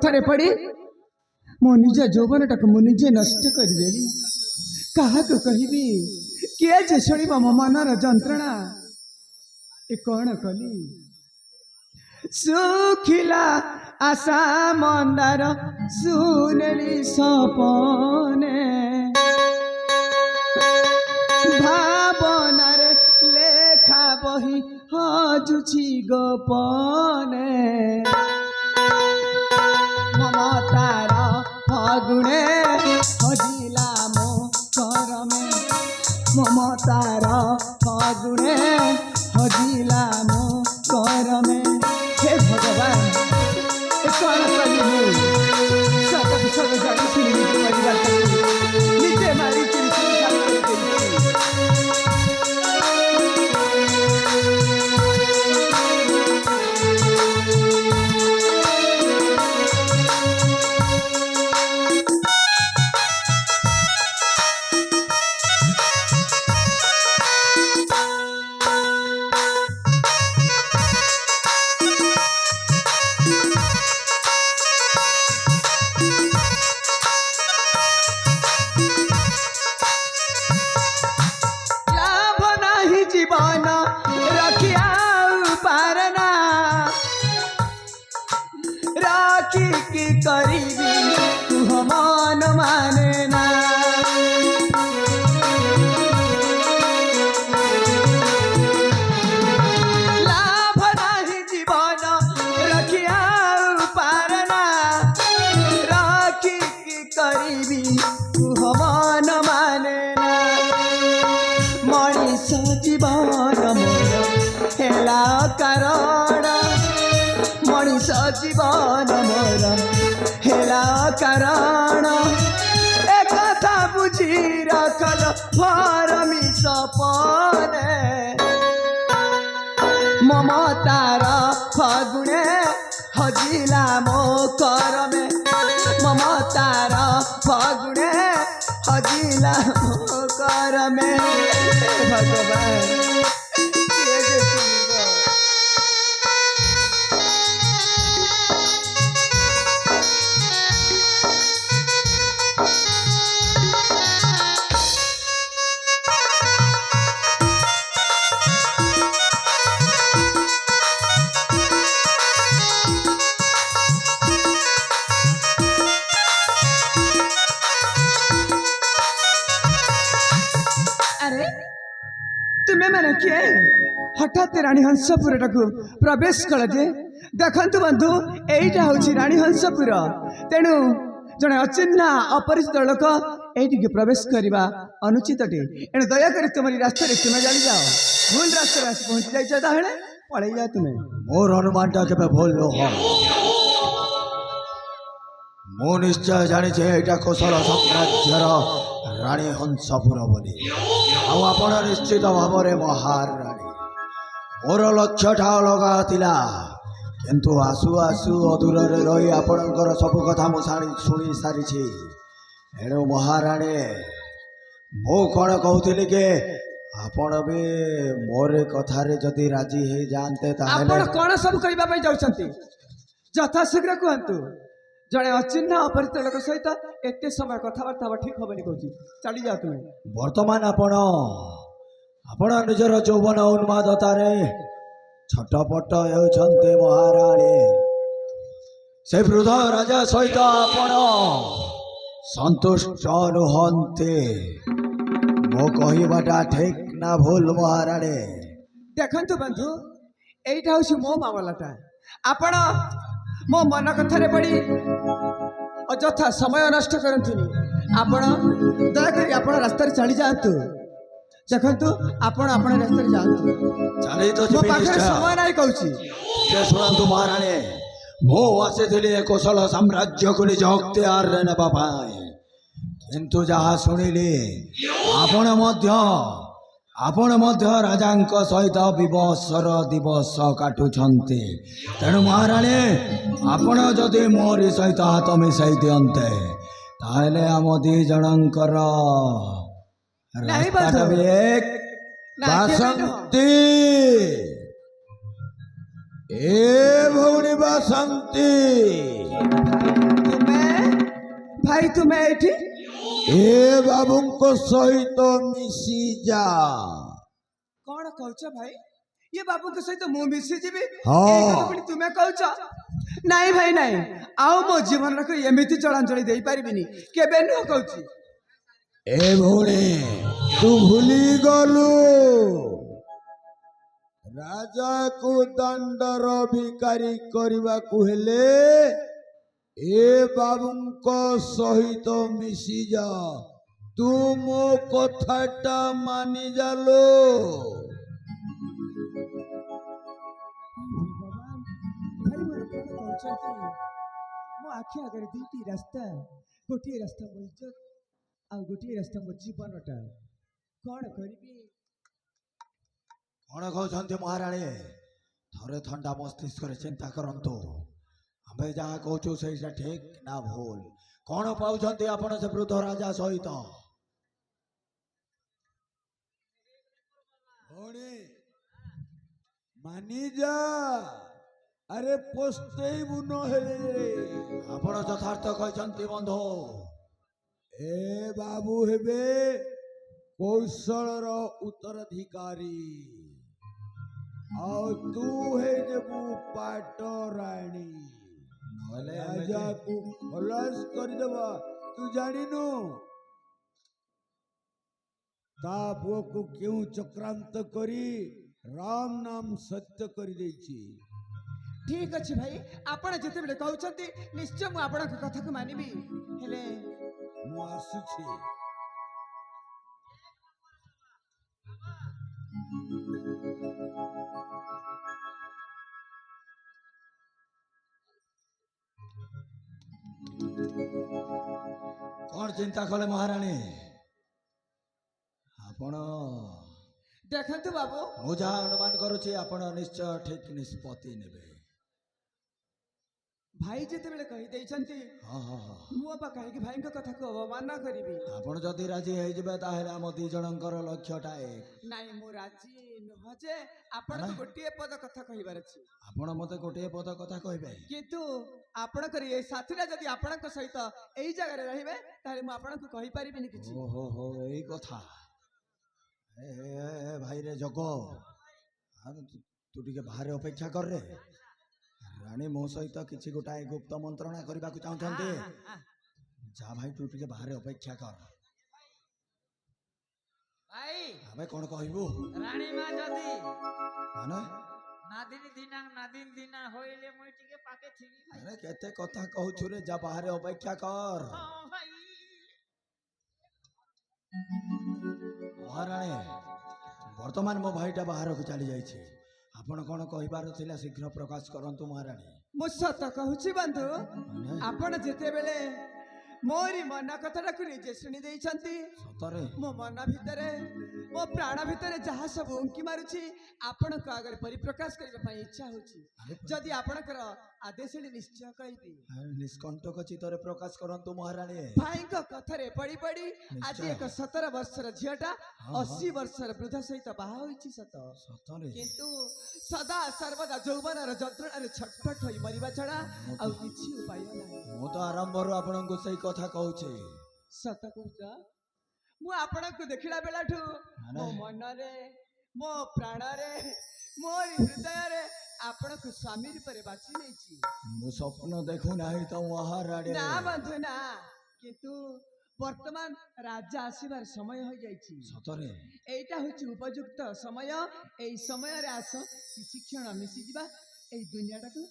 कथारे पड़ी मो निज यौवनटा को मुझे नष्ट करदेली क्या कहबी किए जे शुण मो मनर जंत्रणा ए कौन कली सुखिला आशा मंदार सुनेली सपने भावनार लेखा बही हजुची गोपने ममतार फगुणे हजिला मो करमे ममतार फगुणे हजिला मो करमे हे भगवान कौन कली सब सब जानी सुनी निजे मारी जीवन रखिया पारना राखी की करीबी तू मन माने ना लाभ नहीं जीवन रखिया पारना राखी की करीबी तू मन माने ना मनीष जीवन मोर हेला कारण मनीष जीवन मोर हेला कारण एक कथा बुझी रखल फरमी सपने ममतार फगुणे हजिला मो करमे ममतार फगुणे हजिला मो करमे भगवान तुम्हें मैंने किए हठात रानी हंसपुर प्रवेश कल जे देखु बंधु यहीटा हूँ रानी हंसपुर तेणु जड़े अचिन्हा अपरिचित लोक ये प्रवेश करने अनुचित टे एणु दयाक तुम्हारी रास्ता तुम्हें जानी जाओ भूल रास्ता पहुंची जाइए पड़े जाए तुम्हें मोर अनुमानटा के भूल मु निश्चय जानी यहाँ कौशल साम्राज्यर राणी हंसपुर बोली आपण निश्चित भाव महाराणी मोर लक्ष्यटा अलगा थिला किंतु आसु आसु अधूर रही आपणकर सब कथा मुझे शुणी सारी एणु महाराणी मु कौन कहती कि आपण भी मोर कथार जदि राजी हो जाते कौन सब कहवाई जाऊँ यथाशीघ्र कहतु जड़े अचिन्हा अपरिचित लोक सहित एत समय कथबार्ता ठीक हेनी कहूँ चली जाओ तुम्हें वर्तमान आपण निजर यौवन उन्मादतार छटपट होती महाराणी से वृद्ध राजा सहित आपण संतुष्ट नुहंते मो कहवाटा ठीक ना भूल महाराणी देखु बंधु यहीटा हूँ मो मामलाटा आपण मो मन कथार पड़ी अଯଥା समय नष्ट करतुनि आपण दयाकरी आपण रास्ता चली जातु देखु आपण आपण रास्ता जातु चली तो मो पाखे समय नहीं कहूँ शुणु महाराणी मो आसी कौशल साम्राज्य को निज अख्तियार नापी किंतु जहाँ शुणिली आपण राजा सहित विवशर दिवस काटुंट तेणु महाराणी आपण जदि मोरी सहित हाथ मिसाई दिंते ताहले आम दी जनकर रास्ता भी एक बासंती ଏ ଭଉଣୀ ବାସନ୍ତୀ ତୁମେ ଭାଇ ତୁମେ ଏଇଠି ଏ ବାବୁଙ୍କ ସହିତ ମିଶି ଯା। କଣ କହୁଛ ଭାଇ? ଇଏ ବାବୁଙ୍କ ସହିତ ମୁଁ ମିଶିଯିବି? ହଁ। ଏଇ କଥା ପୁଣି ତୁମେ କହୁଛ? ନାଇଁ ଭାଇ ନାଇଁ, ଆଉ ମୋ ଜୀବନକୁ ଏମିତି ଚଳାଞ୍ଚଳି ଦେଇପାରିବିନି, କେବେ ନୁହଁ କହୁଛି। ଏ ଭଉଣୀ ତୁ ଭୁଲି ଗଲୁ ରାଜାକୁ ଦଣ୍ଡର ଭିକାରୀ କରିବାକୁ ହେଲେ ଏ ବାବୁଙ୍କ ସହିତ ମିଶି ଯା। ତୁ ମୋ କଥାଟା ମାନି ଯାଲୋ। ଭାଇ ମୋର କଣ କହୁଛନ୍ତି? ମୋ ଆଖି ଆଗରେ ଦୁଇଟି ରାସ୍ତା, ଗୋଟିଏ ରାସ୍ତା ମୋ ଇଜ୍ଜତ, ଆଉ ଗୋଟିଏ ରାସ୍ତା ମୋ ଜୀବନଟା। କଣ କରିବି? କଣ କହୁଛନ୍ତି ମହାରାଣୀ? ଥରେ ଥଣ୍ଡା ମସ୍ତିଷ୍କରେ ଚିନ୍ତା କରନ୍ତୁ। ଆମେ ଯାହା କହୁଛୁ ସେଇଟା ଠିକ ନା ଭୁଲ? କଣ ପାଉଛନ୍ତି ଆପଣ ସେ ବୃଦ୍ଧ ରାଜା ସହିତ? ଭଉଣୀ ମାନି ଯା। ଆରେ ପସ୍ତେଇବୁ ନହେଲେ। ଆପଣ ଯଥାର୍ଥ କହିଛନ୍ତି ବନ୍ଧୁ। ଏ ବାବୁ ହେବେ କୌଶଳର ଉତ୍ତରାଧିକାରୀ, ଆଉ ତୁ ହେଇଯିବୁ ପାଟରାଣୀ। ନହେଲେ ରାଜାକୁ ଖଲାସ କରିଦେବା। ତୁ ଜାଣିନୁ ତା ପୁଅକୁ କେଉଁ ଚକ୍ରାନ୍ତ କରି ରାମ ନାମ ସତ୍ୟ କରିଦେଇଛି। ଠିକ ଅଛି ଭାଇ, ଆପଣ ଯେତେବେଳେ କହୁଛନ୍ତି ନିଶ୍ଚୟ ମୁଁ ଆପଣଙ୍କ କଥାକୁ ମାନିବି। ହେଲେ ମୁଁ ଆସୁଛି। କଣ ଚିନ୍ତା କଲେ ମହାରାଣୀ? ଆପଣ ଦେଖନ୍ତୁ ବାବୁ, ମୁଁ ଯାହା ଅନୁମାନ କରୁଛି ଆପଣ ନିଶ୍ଚୟ ଠିକ ନିଷ୍ପତ୍ତି ନେବେ। ଭାଇ ଯେତେବେଳେ କହିଦେଇଛନ୍ତି, ହଁ ହଁ ହଁ। ମୁଁ ଅବା କାହିଁକି ଭାଇଙ୍କ କଥାକୁ ଅବମାନନା କରିବି? ଆପଣ ଯଦି ରାଜି ହେଇଯିବେ ତାହେଲେ ଆମ ଦି ଜଣଙ୍କର ଲକ୍ଷ୍ୟଟା ଏକ। ନାଇଁ ମୁଁ ରାଜି ନୁହଁ ଯେ, ଆପଣଙ୍କୁ ଗୋଟିଏ ପଦ କଥା କହିବାର ଅଛି। ଆପଣ ମତେ ଗୋଟିଏ ପଦ କଥା କହିବେ? କିନ୍ତୁ ଆପଣଙ୍କର ଏ ସାଥୀଟା ଯଦି ଆପଣଙ୍କ ସହିତ ଏଇ ଜାଗାରେ ରହିବେ ତାହେଲେ ମୁଁ ଆପଣଙ୍କୁ କହିପାରିବିନି କିଛି। ଓହୋ ହୋ, ଏଇ କଥା। ଭାଇରେ ଜଗ, ତୁ ଟିକେ ବାହାରେ ଅପେକ୍ଷା କରରେ। ରାଣୀ ମୋ ସହିତ କିଛି ଗୋଟାଏ ଗୁପ୍ତ ମନ୍ତ୍ରଣା କରିବାକୁ ଚାହୁଁଛନ୍ତି। ଯା ଭାଇ, ତୁ ଟିକେ ବାହାରେ ଅପେକ୍ଷା କର। ଭାଇ ଆମେ କଣ କହିବୁ? ରାଣୀ ମା ଯଦି ମାନେ ନାଦିনী ଦିନା ହଇଲେ ମୁଇଁ ଟିକେ ପାକେ ଥିବି ଭାଇ। ଆରେ କେତେ କଥା କହୁଛୁ ରେ, ଯା ବାହାରେ ଅପେକ୍ଷା କର। ହଁ ଭାଇ। ମହାରାଣୀ, ବର୍ତ୍ତମାନ ମୋ ଭାଇଟା ବାହାରକୁ ଚାଲି ଯାଇଛି। ଆପଣ କଣ କହିବାର ଥିଲା ଶୀଘ୍ର ପ୍ରକାଶ କରନ୍ତୁ ମହାରାଣୀ। ମୁଁ ସତ କହୁଛି ବନ୍ଧୁ, ମାନେ? ଆପଣ ଯେତେବେଳେ ମୋରି ମନ କଥାଟାକୁ ନିଜେ ଶୁଣି ଦେଇଛନ୍ତି, ସତରେ? ମୋ ମନ ଭିତରେ, ମୋ ପ୍ରାଣ ଭିତରେ ଯାହା ସବୁ ଉଙ୍କି ମାରୁଛି ଆପଣଙ୍କ ଆଗରେ ପରିପ୍ରକାଶ କରିବା ପାଇଁ ଇଚ୍ଛା ହଉଛି। ଯଦି ଆପଣଙ୍କର ଆଦେଶ ହେଲେ ନିଶ୍ଚୟ କହିବି। ନିଷ୍କଣ୍ଟକ ଚିତ୍ତରେ ପ୍ରକାଶ କରନ୍ତୁ ମହାରାଣୀ। ଭାଇଙ୍କ କଥାରେ ପଡି ପଡି ଆଜି ଏକ 17 ବର୍ଷର ଝିଅଟା 80 ବର୍ଷର ବୃଦ୍ଧ ସହିତ ବାହା ହୋଇଛି ସତ, କିନ୍ତୁ ସଦା ସର୍ବଦା ଯୌବନର ଯନ୍ତ୍ରଣାରେ ଛଟପଟ ହୋଇ ମରିବା ଛଡା ଆଉ କିଛି ଉପାୟ ନାହିଁ। ମୁଁ ତ ଆରମ୍ଭରୁ ଆପଣଙ୍କୁ ସେଇ କଥା କହୁଛି। ସତ କହୁଛ? ମୁଁ ଆପଣଙ୍କୁ ଦେଖିଲା ବେଳଠୁ ମୋ ମନରେ, ମୋ ପ୍ରାଣରେ, ମୋରି ହୃଦୟରେ ଆପଣଙ୍କୁ ସ୍ୱାମୀ ରୂପରେ ବାଛି ନେଇଛି। ମୁଁ ସ୍ୱପ୍ନ ଦେଖୁନାହିଁ ତ ମହାରାଣୀ। ନା ବନ୍ଧୁ ନା, କିନ୍ତୁ ବର୍ତ୍ତମାନ ରାଜା ଆସିବାର ସମୟ ହୋଇଯାଇଛି। ସତରେ? ଏଇଟା ହଉଛି ଉପଯୁକ୍ତ ସମୟ। ଏଇ ସମୟରେ ଆସ କିଛି କ୍ଷଣ ମିଶିଯିବା, ଏଇ ଦୁନିଆଟାକୁ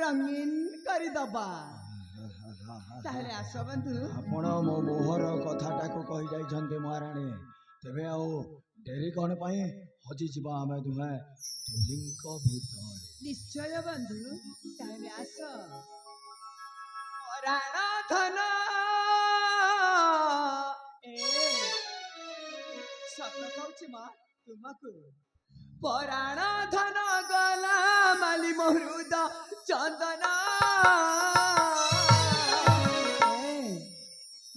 ରଙ୍ଗୀନ କରିଦବା। ତାହେଲେ ଆସ ବନ୍ଧୁ। ଆପଣ ମୋ ମୋହର କଥାଟାକୁ କହିଯାଇଛନ୍ତି ମହାରାଣୀ, ତେବେ ଆଉ ଡେରି କଣ ପାଇଁ? ହଜିଯିବା ଆମେ ଦୁହେଁ ଦୁହିଁଙ୍କ ଭିତରେ। ନିଶ୍ଚୟ ବନ୍ଧୁ, ତାହେଲେ ଆସ। ରାଣ ଧନ ସତ କହୁଛି ମା ତୁମକୁ, ପରାଣ ଧନ ଗଲା ମାଲି ମହୃଦ ଚନ୍ଦନ।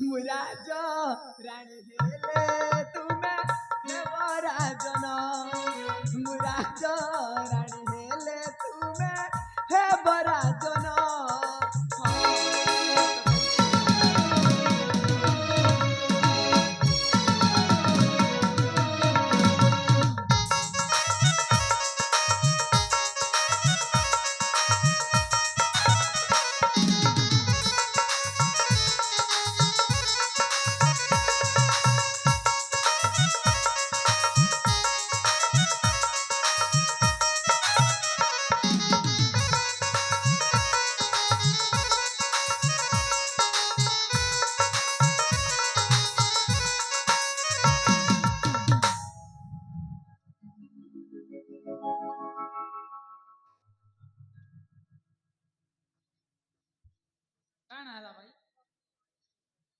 ମୁରାଜ ରାଣୀ ହେଲେ ତୁମେ ଦେବରାଜନ, ମୁରାଜ ରାଣୀ ହେଲେ ତୁମେ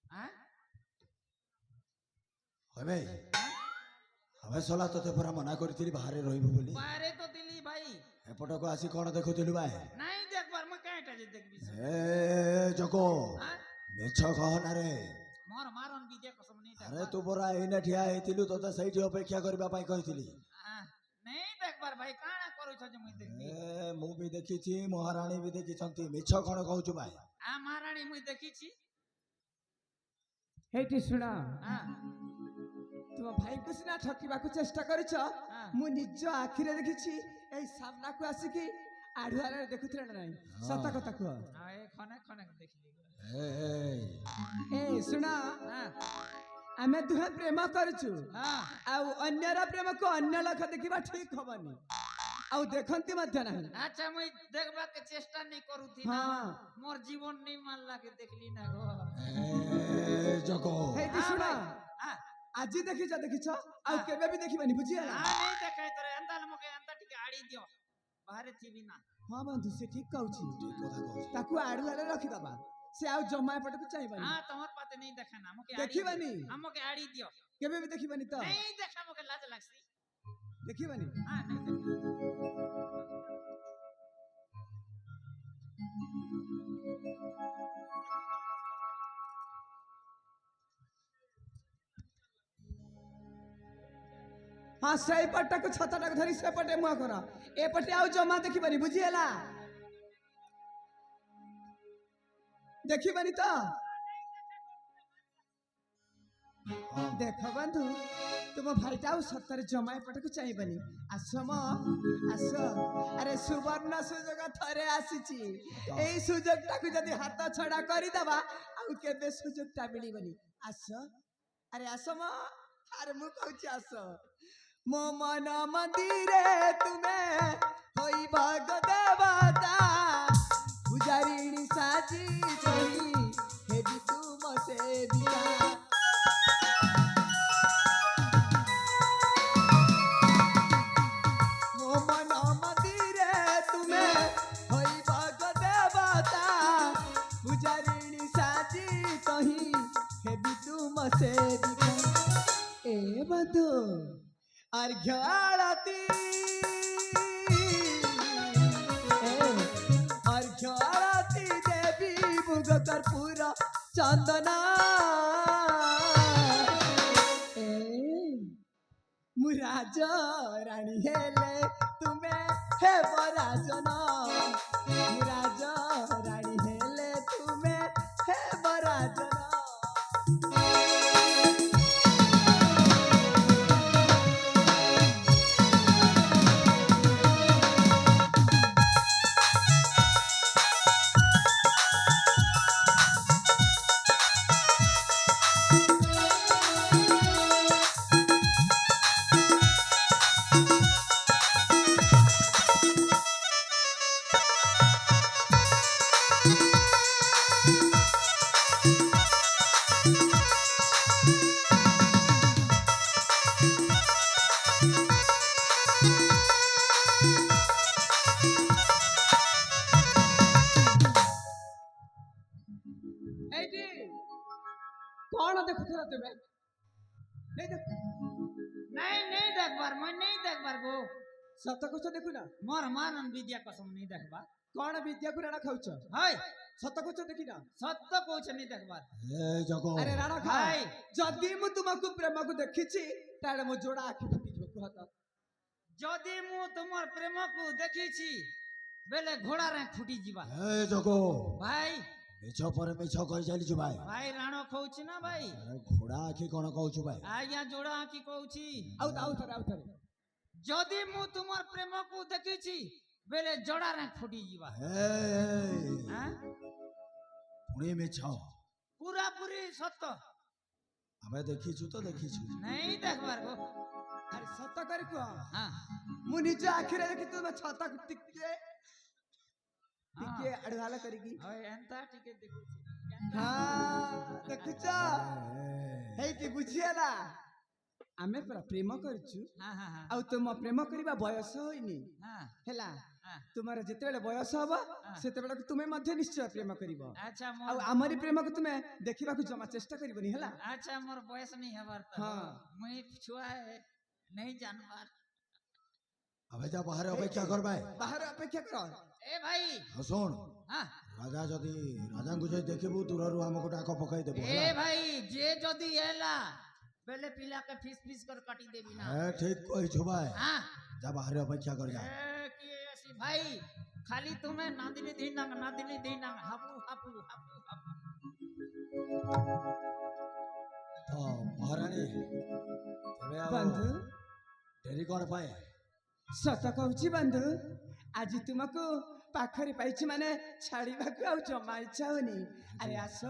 হ্যাঁ হবে ଆମେ ସଲା ତତେ ପରା ମନା କରିଥିଲି ବାହାରେ ରହିବୁ ବୋଲି বাইরে তো দিলি ভাই ଏପଟକୁ ଆସି କ'ଣ ଦେଖୁଥିଲୁ ଭାଇ নাই দেখবার মই কাইটা যে দেখবি ଏ ଜଗୋ হ্যাঁ ମିଛ କହନା ରେ মোর মারন বিদ্যা কসম নেই ଆରେ দেখবার ତୁ ପରା ଏଇନେ ଠିଆ ହେଇଥିଲୁ ତତେ ସେଇଠି ଅପେକ୍ଷା କରିବା ପାଇଁ କହିଥିଲି নেই দেখবার ভাই কাଣା করুছ যে মুই দেখবি ଏ ମୁଁ ବି ଦେଖିଛି ମହାରାଣୀ ବି ଦେଖିଛନ୍ତି ମିଛ କ'ଣ କହୁଛୁ ଭାଇ মহারানী মুই দেখিছি ହେଇଟି ଶୁଣ হ্যাঁ ତୁମ ଭାଇକୁ ସିନା ଠକିବାକୁ ଚେଷ୍ଟା କରିଛ হ্যাঁ ମୁଁ ନିଜ ଆଖିରେ ଦେଖିଛି ଏଇ ସାମ୍ନାକୁ ଆସିକି ଆଢୁଆରେ ଦେଖୁଥିଲେ ନା ନାହିଁ ସତ କଥା କୁହ এই খনে খনে দেখলি ଏ ଏ ଶୁଣ হ্যাঁ ଆମେ ଦୁହେଁ ପ୍ରେମ କରୁଛୁ হ্যাঁ ଆଉ ଅନ୍ୟର ପ୍ରେମକୁ ଅନ୍ୟ ଲୋକ ଦେଖିବା ଠିକ ହବନି ଆଉ ଦେଖନ୍ତି ମଧ୍ୟ ନାହିଁ আচ্ছা মুই দেখবাকে চেষ্টা নেই করুথি না ହଁ মোর জীবন নেই মানলাকে দেখলি না গো ଏ ଜଗୋ ହେଇଟି ଶୁଣ হ্যাঁ ଆଜି ଦେଖିଛ ଆଉ କେବେ ବି ଦେଖିବାନି ବୁଝିଗଲା নেই দেখাই তোরে এন্তা মকে এন্তা টিকে আড়ি দিও বাহারে থিবি না ହଁ ବନ୍ଧୁ ସେ ଠିକ କହୁଛି ଠିକ କଥା କହୁଛୁ ତାକୁ ଆଢୁଆରେ ରଖିଦବା ସେ ଆଉ ଜମା ଏପଟକୁ ଚାହିଁବାନି হ্যাঁ তোমার পাতে নেই দেখা না মকে ଦେଖିବାନି আমাকে আড়ি দিও କେବେ ବି ଦେଖିବାନି ତ নেই দেখা মকে লাজ লাগছি ଦେଖିବାନି হ্যাঁ নেই দেখা ହଁ ସେଇପଟକୁ ଛତାଟାକୁ ଧରି ସେପଟେ ମୁହଁ କର ଏପଟେ ଆଉ ଜମା ଦେଖିବାନି ବୁଝିହେଲା ଦେଖିବାନି ତ ଦେଖ ବନ୍ଧୁ ତୁମ ଭାଇଟା ଆଉ ସତରେ ଜମା ଏପଟକୁ ଚାହିଁବନି ଆସ ମ ଆସ ଆରେ ସୁବର୍ଣ୍ଣ ସୁଯୋଗ ଥରେ ଆସିଛି ଏଇ ସୁଯୋଗଟାକୁ ଯଦି ହାତ ଛଡା କରିଦବା ଆଉ କେବେ ସୁଯୋଗଟା ମିଳିବନି ଆସ ଆରେ ଆସ ମ ଆରେ ମୁଁ କହୁଛି ଆସ ମୋ ମନ ମନ୍ଦିରେ ତୁମେ ହୋଇ ଭାଗ ଦେବତା ପୂଜାରିଣୀ ସାଜି କରି ହେବି ତୁମ ସେବିକା ମୋ ମନ ମନ୍ଦିରେ ତୁମେ ହୋଇ ଭାଗ ଦେବତା ପୂଜାରିଣୀ ସାଜି କହି ହେବି ତୁମ ସେବିକା ଏ ବଧୁ अर्घ्य आरती अर्घ्य आरती देवी मुग कर्पूर चंदना मु राज राणी हेले तुम्हें हे राजन मु राज राणी हेले तुम्हें हे राजन कौन देखुथिला तबे नहीं देख नहीं देखबार मैं नहीं देखबार गो सत कुछ देखु ना मोर मानन विद्या कसम नहीं देखबार कौन विद्या को राणा खाउछ हाय सत कुछ देखि ना सत्य कहछ नहीं देखबार ଏ ଜଗୋ अरे राणा खा हाय जदी मु तुमको प्रेम को देखिछि ताले मो जोड़ा आखि फुटी जो कहत जदि मु तुमर प्रेम को देखिछि बेले घोड़ा रे फुटी जीवा ଏ ଜଗୋ भाई ମିଛ ପରେ ମିଛ କହି ଚାଲିଛୁ ଭାଇ भाई राणो कहउछि ना भाई ଆରେ ଘୋଡ଼ା ଆଖି କ'ଣ କହୁଛୁ ଭାଇ आज्ञा जोड़ा की कहउछि आउ थरे जदि मु तुमर प्रेम को देखिछि बेले जोड़ा रे फुटी जीवा ଏ हां ପୁଣି ମିଛ पूरा पूरी सत्य ଆମେ ଦେଖିଛୁ ତ ଦେଖିଛୁ नहीं देखबार गो अरे सत कर को हां मु निज आखि रे देखि तुम छता टिके टिके अडवाला करिगी ओए एंता टिके देखुछि हां देखुछ हेiti बुझियाला आमे पर प्रेम करछु हां हां हां आउ तुम प्रेम करिबा बयस होइनी हां हेला ତୁମର ଯେତେବେଳେ ବୟସ ହବ ସେତେବେଳେ ତୁମେ ମଧ୍ୟ ନିଶ୍ଚୟ ପ୍ରେମ କରିବ अच्छा ଆଉ मोर ଆମରି ପ୍ରେମକୁ ତୁମେ ଦେଖିବାକୁ ଜମା ଚେଷ୍ଟା କରିବନି ହେଲା अच्छा मोर बयस नहीं हबार तो हाँ। मुई छुआ है नहीं जानबार अबे जा बाहर अपेक्षा कर भाई ବାହାରେ ଅପେକ୍ଷା କର ए भाई सुन हाँ राजा जदि राजा को जे देखबू दूररू हमको डाक पकाई देबो ए भाई जे जदी एला बेले पिला के फीस फीस कर काटी देबी ना ए ठीक कहि छु भाई हाँ जा बाहर अपेक्षा कर जा ए की ऐसी भाई खाली तुम्हें नादिनी दीनांग हापू हापू हापू हापू तो महारानी तेरे अब ବନ୍ଧୁ डेरी कर पाए ସତ କହୁଛି ବନ୍ଧୁ ଆଜି ତୁମକୁ ପାଖରେ ପାଇଛି ମାନେ ଛାଡ଼ିବାକୁ ଆଉ ଜମା ଇଚ୍ଛା ହଉନି ଆରେ ଆସ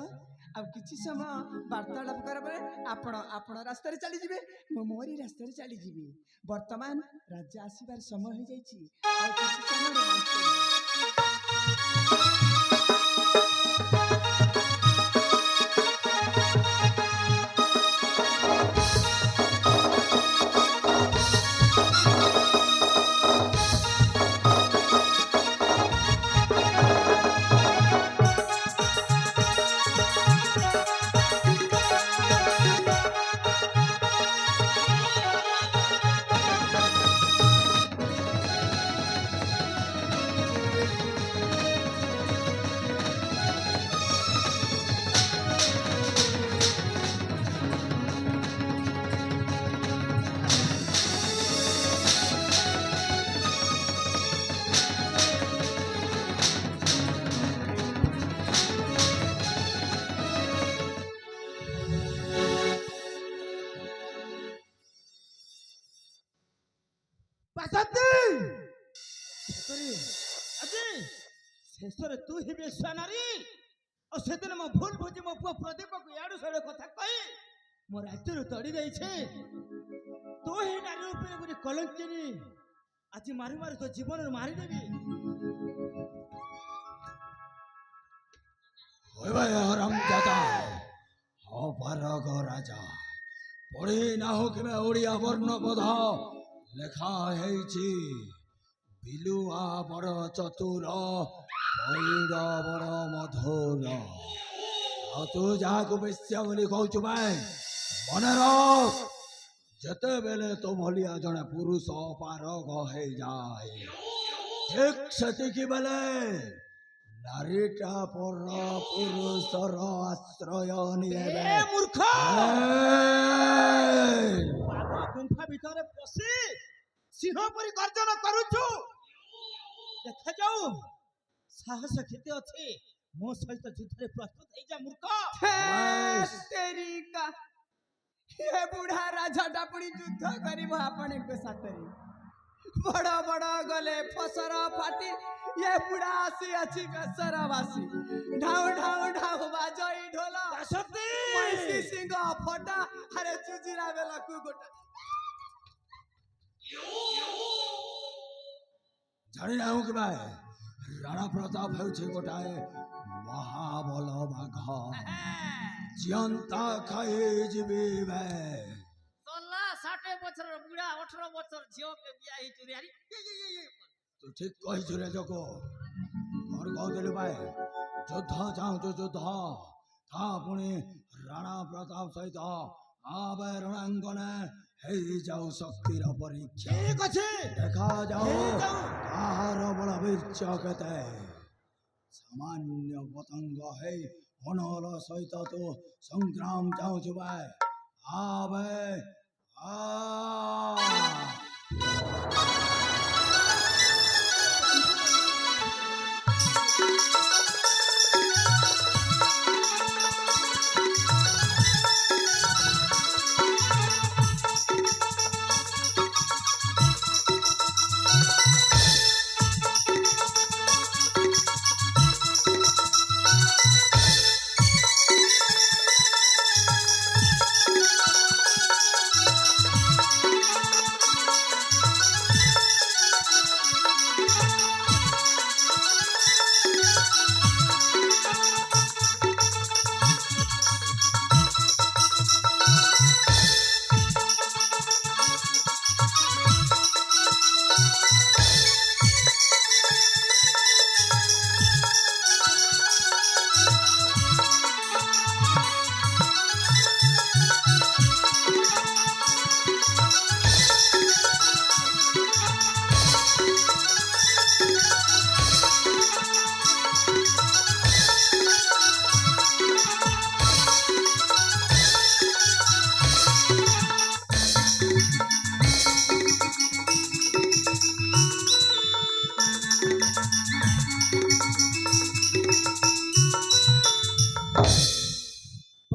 ଆଉ କିଛି ସମୟ ବାର୍ତ୍ତାଳାପ କରା ପରେ ଆପଣ ରାସ୍ତାରେ ଚାଲିଯିବେ ମୁଁ ମୋରି ରାସ୍ତାରେ ଚାଲିଯିବି ବର୍ତ୍ତମାନ ରାଜା ଆସିବାର ସମୟ ହେଇଯାଇଛି ଆଉ କିଛି ସମୟରେ ଶେଷରେ ତୁ ହିଁ ବେଶ୍ୟା ନାରୀ ଆଉ ସେଦିନ ମୋ ଭୁଲ ବୁଝି ମୋ ପୁଅ ପ୍ରଦୀପକୁ ଇଆଡୁ ସିଆଡୁ କଥା କହି ମୋ ରାଜ୍ୟରୁ ତଡ଼ି ଦେଇছে ତୁ ହିଁ ନାରୀ ଉପରେ ଗୋଟେ କଲଙ୍କିନୀ ଆଜି ମାରି ମାରି ତୋ ଜୀବନରୁ ମାରିଦେବି ओए भाई हराम जाता हो परग राजा पढ़ी ना हो कि मैं ओडिया वर्ण बधा लेखा हेछि बिलुआ बड़ चतुर पैड़ बड़ मधुर आ तू जहाँ को बेश्या बोली कहचु भाई मन रख जते बेले तो भलिया जने पुरुष पारग हे जाए ठीक सेतिकी बेले नारीटा पर पुरुषर आश्रय नियेबे ଏ ମୂର୍ଖ ଏ! ପାଗ ଗୁମ୍ଫା ଭିତରେ ପଶି ସିଂହ ପରି ଗର୍ଜନ କରୁଛୁ ଦେଖାଯାଉ ସାହସ କେତେ ଅଛି ମୋ ସହିତ ଯୁଦ୍ଧରେ ପ୍ରସ୍ତୁତ ହେଇଯା ମୂର୍ଖ ତେରିକା ଏ ବୁଢା ରାଜାଟା ପୁଣି ଯୁଦ୍ଧ କରିବ ଆପଣଙ୍କ ସାଥରେ ବଡ ବଡ ଗଲେ ଫସର ଫାଟି ଏ ବୁଢା ଆସି ଅଛି ବେସର ବାସି ଢାଉ ଢାଉ ଢାଉ ବାଜଇ ଢୋଲ ଦାସତୀ ମଇଁଷି ସିଂହ ଫଟା ଆରେ ଚୁଜିରା ବେଲକୁ ଗୋଟା ଜାଣି ନାହୁଁ କି ଭାଇ ରାଣା ପ୍ରତାପ ହେଉଛି ଗୋଟାଏ ମହାବଳ ବାଘ ଜିଅନ୍ତା ଖାଇ ଯିବି ଭାଇ 16-60 বছর বুড়া 18 বছর ঝিওকে বিয়া হি চুরিয়ারি ତୁ ଠିକ କହିଛୁ ରେ ଜଗୋ କଣ କହୁଥିଲୁ ଭାଇ ଯୁଦ୍ଧ ଚାହୁଁଛୁ ଯୁଦ୍ଧ ତା ପୁଣି ରାଣା ପ୍ରତାପ ସହିତ ଆବେ ରଣାଙ୍ଗନେ ହେଇଯାଉ ଶକ୍ତିର ପରୀକ୍ଷା ଠିକ ଅଛି ଦେଖାଯାଉ ହେଇଯାଉ। କାହାର ବଳ ବୀର୍ଯ୍ୟ କେତେ ସାମାନ୍ୟ ପତଙ୍ଗ ହେଇ ଅନଳ ସହିତ ତୁ ସଂଗ୍ରାମ ଚାହୁଁଛୁ ଭାଇ ଆବେ ଆ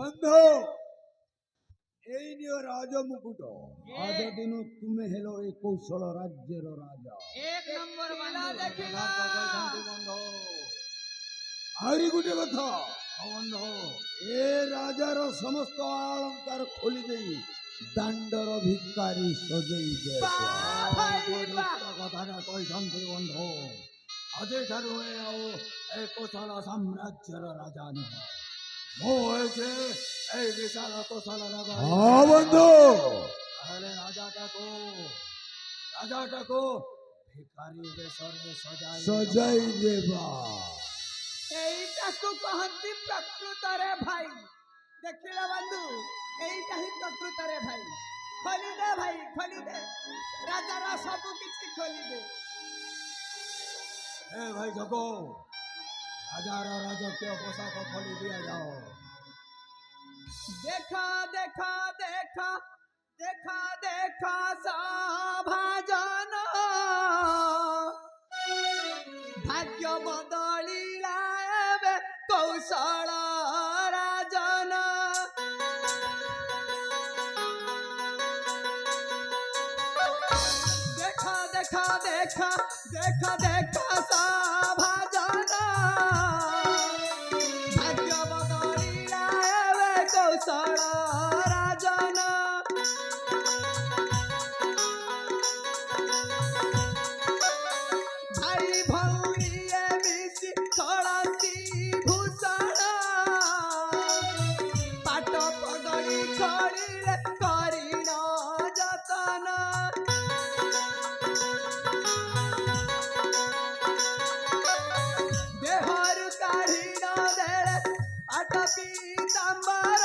ବନ୍ଧୁ ଏଇ ନିଅ ରାଜ ମୁକୁଟ ଆଜ ଦିନ ତୁମେ ହେଲ ଏ କୌଶଳ ରାଜ୍ୟର ରାଜା। एक नंबर बंधु ବନ୍ଧୁ ଆହୁରି ଗୋଟେ କଥା ବନ୍ଧୁ ଏ ରାଜାର ସମସ୍ତ ଅଳଙ୍କାର ଖୋଲି ଦେଇ ଦାଣ୍ଡର ଭିକାରୀ ସଜେଇ ଦେ କଥାଟା କହିଛନ୍ତି ବନ୍ଧୁ ଆଜିଠାରୁ ଆଉ ଏ କୋଶଳ ସାମ୍ରାଜ୍ୟର ରାଜା ନୁହଁ ମୁଁ ହେଉଛି এই বিশাল কোশলর বন্ধু তাহলে রাজাটাকে ভিখারি বেশরে সজাই দেবা এইটাକୁ କହନ୍ତି ପ୍ରକୃତରେ ଭାଇ। ଦେଖିଲ ବନ୍ଧୁ, এইଟା ହିଁ ପ୍ରକୃତରେ ଭାଇ। ଖୋଲିଦେ ଭାଇ, ଖୋଲିଦେ, ରାଜାର ସବୁ କିଛି ଖୋଲିଦେ। ଏ ଭାଇ ଜଗୋ রাজার রাজকীয় পোশাক খোলি দিয়ে যাও। দেখা দেখা দেখা দেখা দেখা সভাজন ভাগ্য বদলিলা এবে কৌশল রাজন। দেখা দেখা দেখা দেখা দেখা সভাজন ভাগ্য বদলিলা এবে কৌশল রাজন। ভাই ভৌরিয়ে মিশি খড়াতি ভূষণ পাট পগড়ি খড়িলে করিণ যতন। দেহরু কাঢ়িণ দেলে পাট পীতাম্বর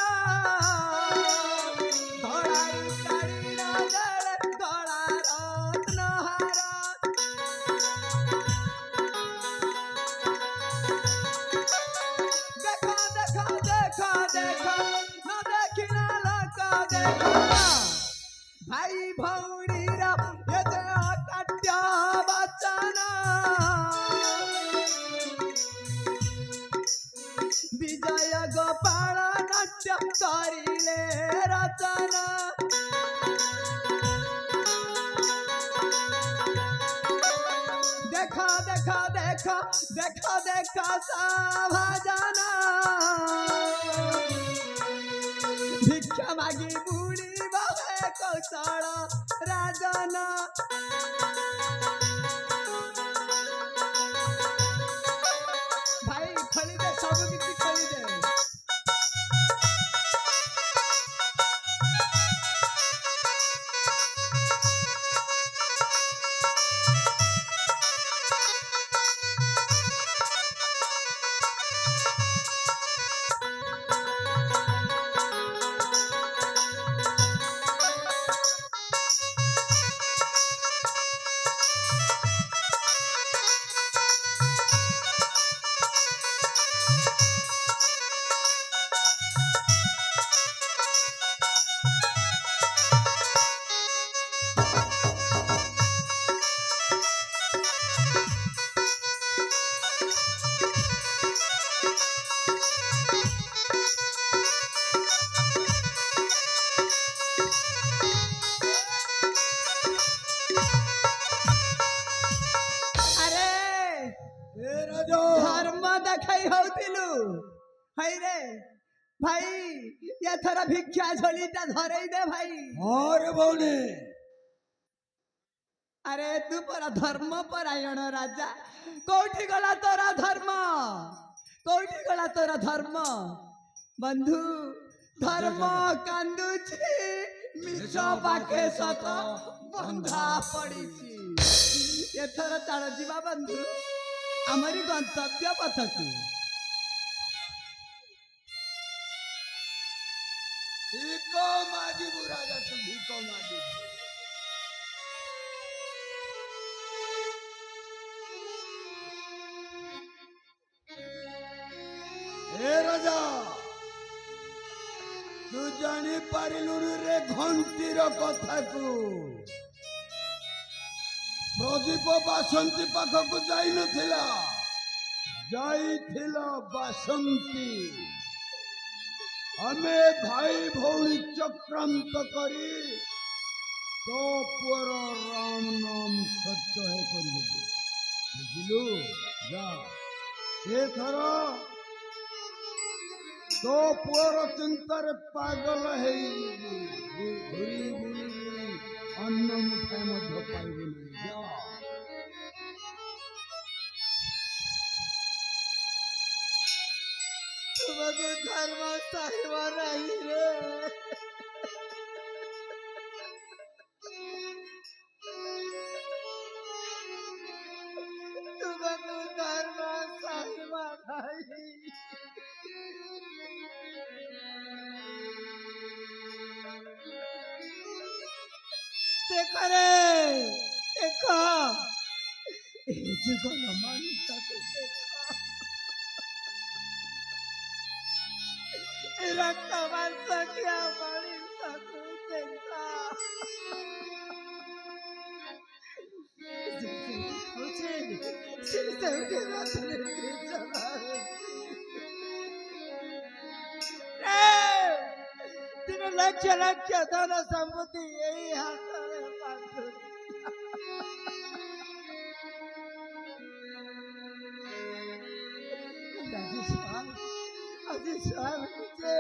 ধଳାରୁ କାଢ଼ିଣ ଦେଲେ ଧଳା ରତ୍ନହାର। ଦେଖ ଦେଖ ଦେଖ ଦେଖ ନ ଦେଖିଲା ଲୋକ ଦେଖ ଭାଇ ଭଉଣୀର ଏ ଯେ ଅକାଟ୍ୟ ବଚନ। ବିଜୟ ଗୋପାଳ ନାଟ୍ୟ କରିଲେ ରଚନା। ଦେଖ ଦେଖ ଦେଖ ଦେଖ ଦେଖ ସଭାଜନ ଭିକ୍ଷା ମାଗି ବୁଡ଼ିବ ହେ କୌଶଳ ରାଜନ। ଭାଇ ଖୋଲିଦେ, ସବୁ କିଛି ଖୋଲିଦେ। ଆରେ ଏ ରାଜା ଧର୍ମ ଦେଖାଇ ହଉଥିଲୁ ହାଇରେ ଭାଇ, ଏଥର ଭିକ୍ଷା ଝୋଲିଟା ଧରେଇ ଦେ ଭାଇ। ଆରେ ଭଉଣୀ ଆରେ ତୁ ପରା ଧର୍ମ ପରାୟଣ ରାଜା, କୋଉଠି ଗଲା ତୋର ଧର୍ମ? କୋଉଠି ଗଲା ତୋର ଧର୍ମ? ବନ୍ଧୁ ଧର୍ମ କାନ୍ଦୁଛି, ମିଛ ପାଖେ ସତ ବନ୍ଧା ପଡ଼ିଛି। ଏଥର ଚାଳ ଯିବା ବନ୍ଧୁ ଆମରି ଗନ୍ତବ୍ୟ ପଥକୁ। ଭିକ ମାଗିବୁ ରାଜା, ତୁ ଭିକ ମାଗିବୁ। ଏ ରାଜା ତୁ ଜାଣିପାରିଲୁନି ରେ ଘଣ୍ଟିର କଥାକୁ। ପ୍ରଦୀପ ବାସନ୍ତୀ ପାଖକୁ ଯାଇନଥିଲା, ଯାଇଥିଲା ବାସନ୍ତୀ। ଆମେ ଭାଇ ଭଉଣୀ ଚକ୍ରାନ୍ତ କରି ତୋ ପୁଅର ରାମ ନାମ ସତ୍ୟ ହେ କରିଦେବୁ। ବୁଝିଲୁ? ଯା ଏଥର ତୋ ପୁଅର ଚିନ୍ତାରେ ପାଗଳ ହେଇଯିବୁ। ଘୁରି ବୁଲି ବୁଲି ଅନ୍ନ ମୁଠାଏ ମଧ୍ୟ ପାଇବୁନି। ଯା। तुमको धर्म साहिब नहीं रे तुमको धर्म साहिब नहीं देखो रे देखो ये जुगल मनुष्य को देखो रक्त मांस क्या मनुष्य को देखो सिर से उठे रात्रि दिन जमाए तीन लक्ष लक्ष धन संपत्ति यही हाथ में बांटू अजी साहब मुझे